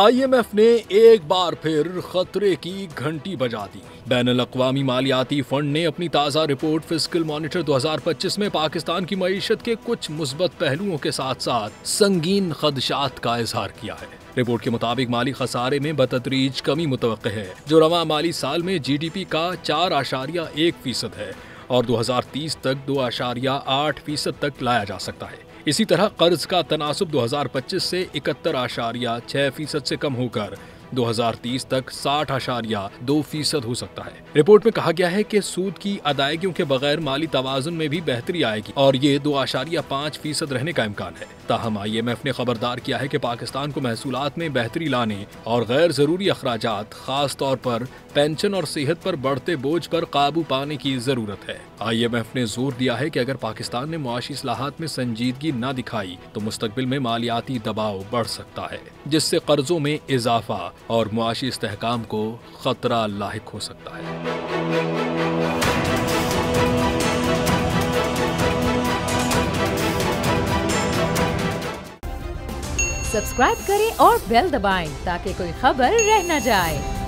IMF ने एक बार फिर खतरे की घंटी बजा दी। बैनुल-अक़वामी मालियाती फंड ने अपनी ताज़ा रिपोर्ट फिस्कल मॉनिटर 2025 में पाकिस्तान की मईशत के कुछ मुस्बत पहलुओं के साथ साथ संगीन खदशात का इजहार किया है। रिपोर्ट के मुताबिक माली खसारे में बतदरीज कमी मुतवक्के है, जो रवां माली साल में GDP का 4.1% है और 2030 तक 2.8% तक लाया जा सकता है। इसी तरह कर्ज का तनासुब 2025 से 71.6% से कम होकर 2030 तक 60.2% हो सकता है। रिपोर्ट में कहा गया है कि सूद की अदायगियों के बगैर माली तवाज़ुन में भी बेहतरी आएगी और ये 2.5% रहने का इम्कान है। ताहम IMF ने खबरदार किया है कि पाकिस्तान को महसूलात में बेहतरी लाने और गैर जरूरी अखराजात, खास तौर पर पेंशन और सेहत पर बढ़ते बोझ पर काबू पाने की जरूरत है। IMF ने जोर दिया है कि अगर पाकिस्तान ने मुआशी इस्लाहात में संजीदगी न दिखाई तो मुस्तकबिल में मालियाती दबाव बढ़ सकता है, जिससे कर्जों में इजाफा और मुआशी इस्तेहकाम को खतरा लाहिक हो सकता है। सब्सक्राइब करें और बेल दबाएं ताकि कोई खबर रह न जाए।